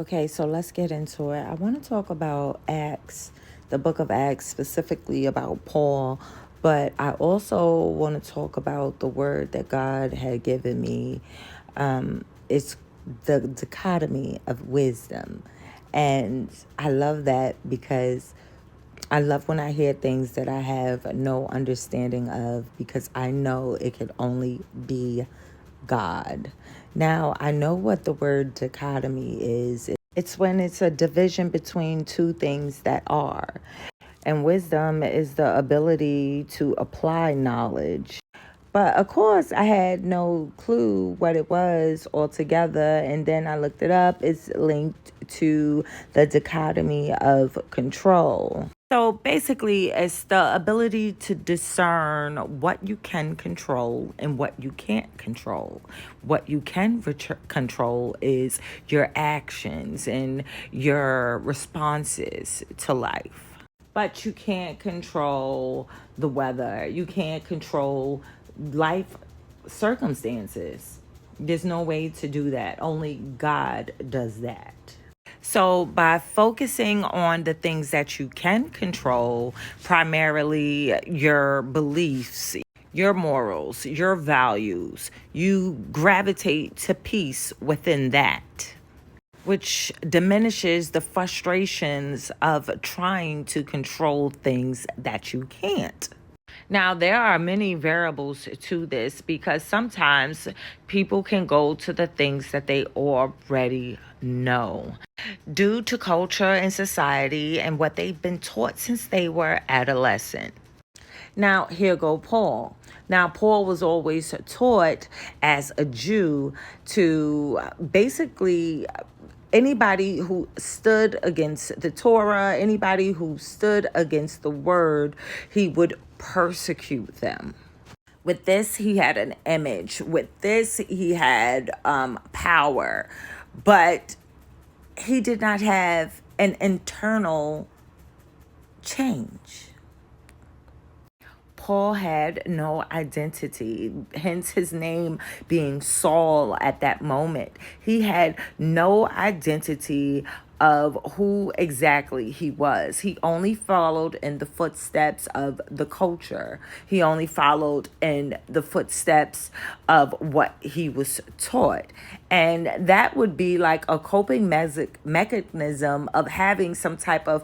Okay, so let's get into it. I want to talk about Acts, the book of Acts, specifically about Paul, but I also want to talk about the word that God had given me. It's the dichotomy of wisdom. And I love that because I love when I hear things that I have no understanding of because I know it could only be God. Now, I know what the word dichotomy is. It's when it's a division between two things that are. And wisdom is the ability to apply knowledge. But of course, I had no clue what it was altogether. And then I looked it up. It's linked to the dichotomy of control. So basically, it's the ability to discern what you can control and what you can't control. What you can control is your actions and your responses to life. But you can't control the weather. You can't control life circumstances. There's no way to do that. Only God does that. So, by focusing on the things that you can control, primarily your beliefs, your morals, your values, you gravitate to peace within that, which diminishes the frustrations of trying to control things that you can't. Now, there are many variables to this because sometimes people can go to the things that they already know due to culture and society and what they've been taught since they were adolescent. Now, here go Paul. Now, Paul was always taught as a Jew to basically anybody who stood against the Torah, anybody who stood against the word, he would persecute them. With this, he had an image. With this, he had power. But he did not have an internal change. Paul had no identity, hence his name being Saul at that moment. He had no identity of who exactly he was. He only followed in the footsteps of the culture. He only followed in the footsteps of what he was taught. And that would be like a coping mechanism of having some type of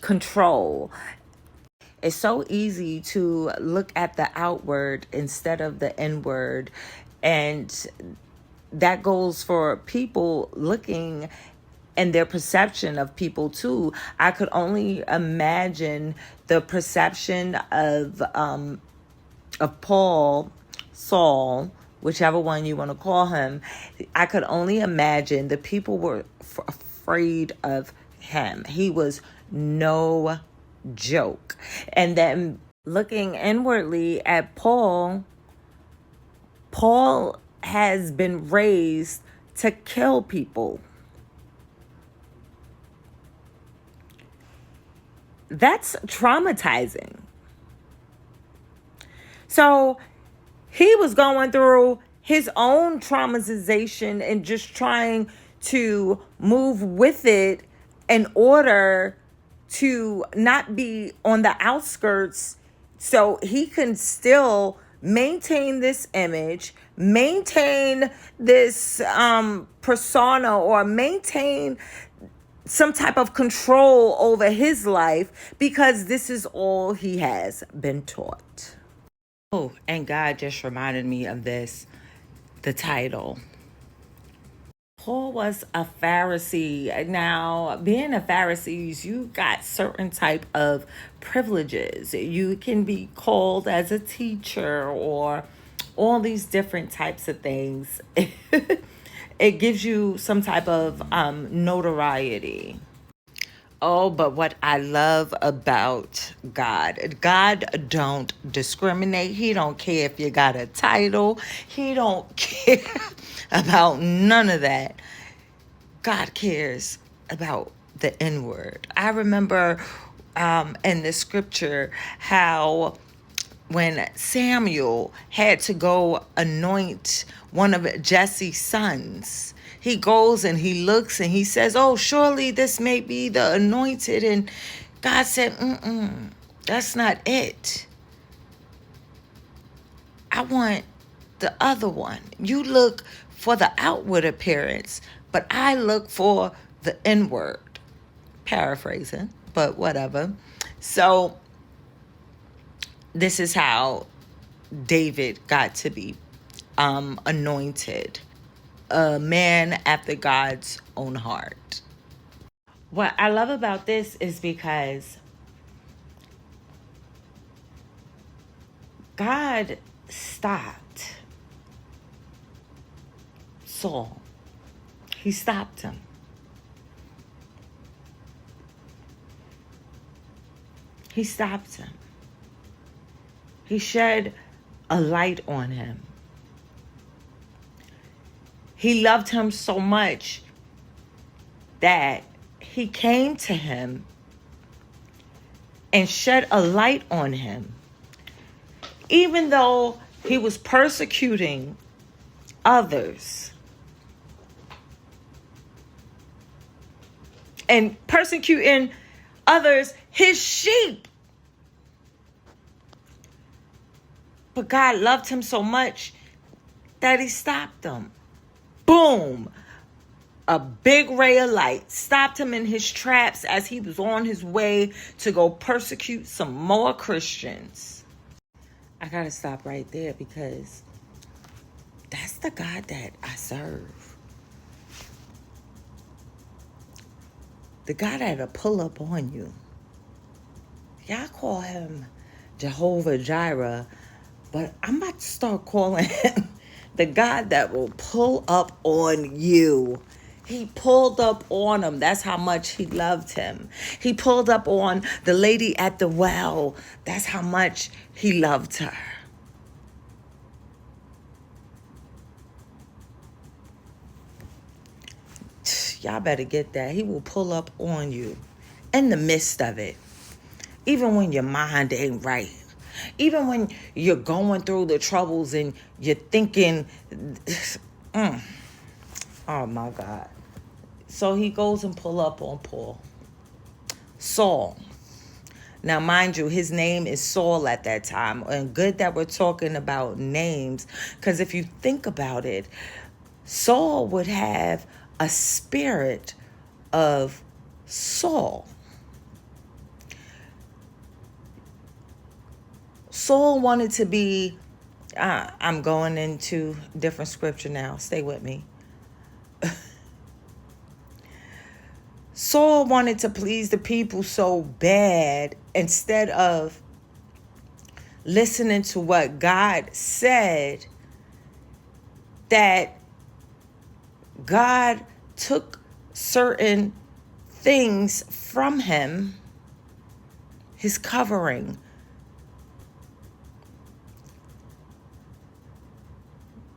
control. It's so easy to look at the outward instead of the inward. And that goes for people looking and their perception of people too. I could only imagine the perception of Paul, Saul, whichever one you want to call him. I could only imagine the people were afraid of him. He was no joke. And then looking inwardly at Paul has been raised to kill people. That's traumatizing. So he was going through his own traumatization and just trying to move with it in order to not be on the outskirts so he can still maintain this image, maintain this persona, or maintain some type of control over his life because this is all he has been taught. Oh, and God just reminded me of this, the title. Paul was a Pharisee. Now, being a Pharisee, you got certain type of privileges. You can be called as a teacher or all these different types of things. It gives you some type of notoriety. Oh, but what I love about God don't discriminate. He don't care if you got a title. He don't care about none of that. God cares about the inward. I remember in the scripture how when Samuel had to go anoint one of Jesse's sons, he goes and he looks and he says, oh, surely this may be the anointed. And God said, that's not it. I want the other one. You look for the outward appearance, but I look for the inward. Paraphrasing, but whatever. So this is how David got to be anointed. A man after God's own heart. What I love about this is because God stopped Saul. He stopped him. He stopped him. He shed a light on him. He loved him so much that he came to him and shed a light on him. Even though he was persecuting others and persecuting others, his sheep. But God loved him so much that he stopped them. Boom. A big ray of light stopped him in his tracks as he was on his way to go persecute some more Christians. I gotta stop right there because that's the God that I serve. The God that'll pull up on you. Y'all call him Jehovah Jireh, but I'm about to start calling him the God that will pull up on you. He pulled up on him. That's how much he loved him. He pulled up on the lady at the well. That's how much he loved her. Y'all better get that. He will pull up on you in the midst of it. Even when your mind ain't right. Even when you're going through the troubles and you're thinking, oh my God. So he goes and pull up on Saul. Now, mind you, his name is Saul at that time. And good that we're talking about names. Because if you think about it, Saul would have a spirit of Saul. Saul wanted to be, I'm going into different scripture now. Stay with me. Saul wanted to please the people so bad instead of listening to what God said, that God took certain things from him, his covering.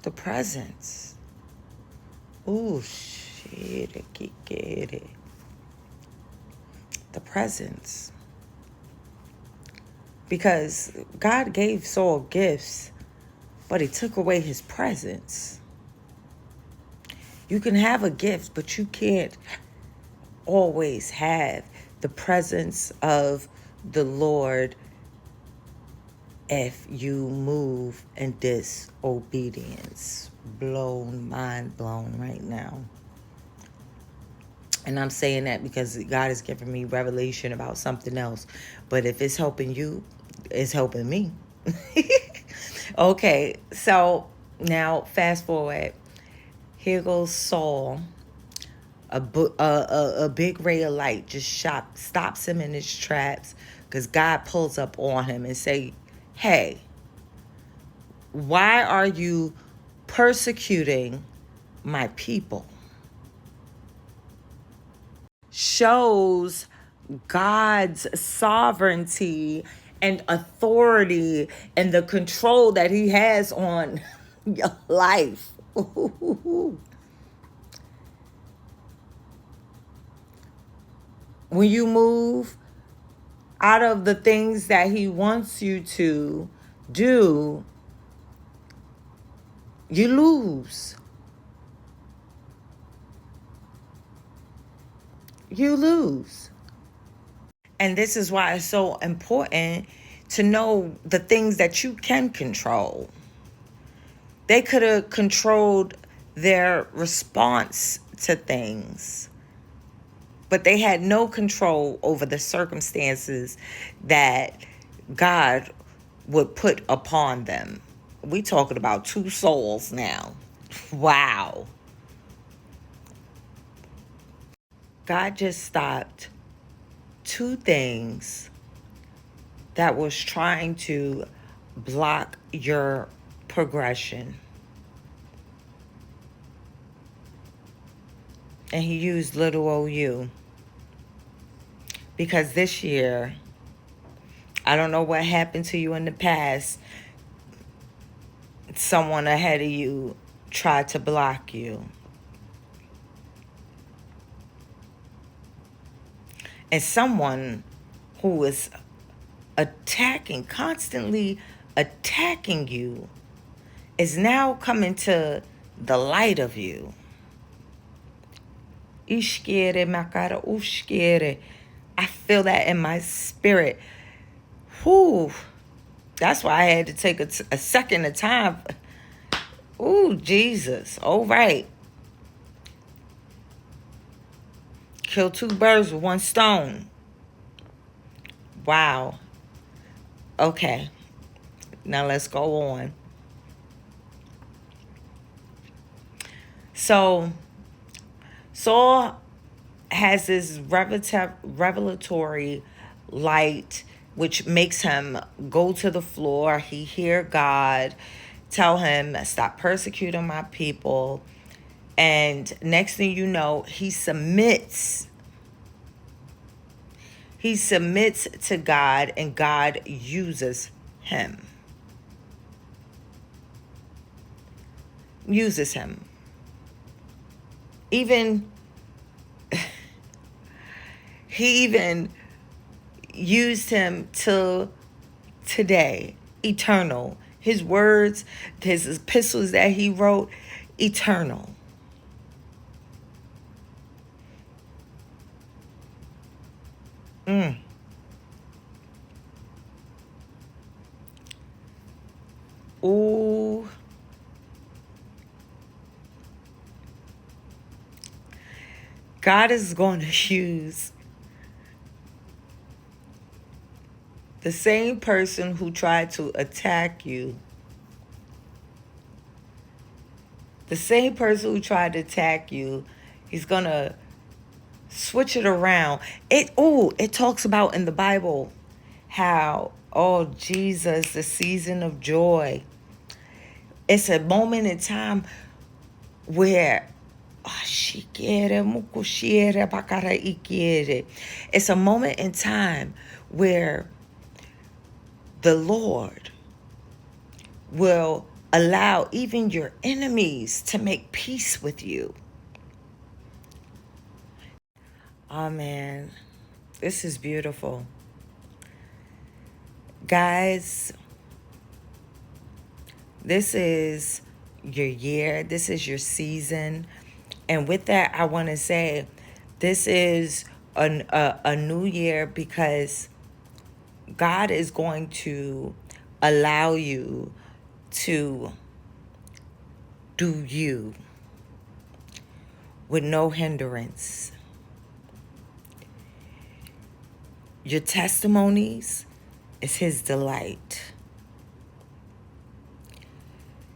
The presence. Ooh, shit. The presence. Because God gave Saul gifts, but he took away his presence. You can have a gift, but you can't always have the presence of the Lord if you move in disobedience. Mind blown right now. And I'm saying that because God has given me revelation about something else. But if it's helping you, it's helping me. Okay, so now fast forward. Here goes Saul. A big ray of light just stops him in his tracks because God pulls up on him and say, hey, why are you persecuting my people? Shows God's sovereignty and authority and the control that he has on your life. When you move out of the things that he wants you to do, you lose. you lose. And this is why it's so important to know the things that you can control. They could have controlled their response to things, but they had no control over the circumstances that God would put upon them. We talking about two souls now. Wow. God just stopped two things that was trying to block your progression. And he used little old you. Because this year, I don't know what happened to you in the past. Someone ahead of you tried to block you. And someone who was constantly attacking you, is now coming to the light of you. Ishkere makara ushkere. I feel that in my spirit. Whew. That's why I had to take a second of time. Ooh, Jesus. All right. Kill two birds with one stone. Wow. Okay. Now let's go on. So, Saul has this revelatory light, which makes him go to the floor. He hear God tell him, stop persecuting my people. And next thing you know, he submits. He submits to God, and God uses him. Uses him. He even used him till today, eternal. His words, his epistles that he wrote, eternal. Ooh. God is going to use the same person who tried to attack you. The same person who tried to attack you, he's going to switch it around. It talks about in the Bible how, Jesus, the season of joy. It's a moment in time where it's a moment in time where the Lord will allow even your enemies to make peace with you. Oh man, this is beautiful. Guys, this is your year. This is your season. And with that, I want to say this is a new year, because God is going to allow you to do you with no hindrance. Your testimonies is his delight.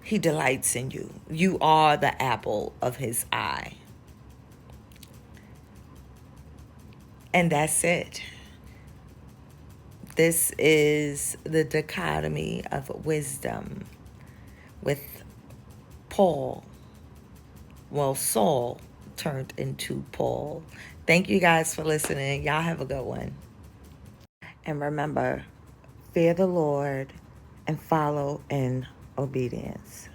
He delights in you. You are the apple of his eye. And that's it. This is the dichotomy of wisdom with Paul. Well, Saul turned into Paul. Thank you guys for listening. Y'all have a good one. And remember, fear the Lord and follow in obedience.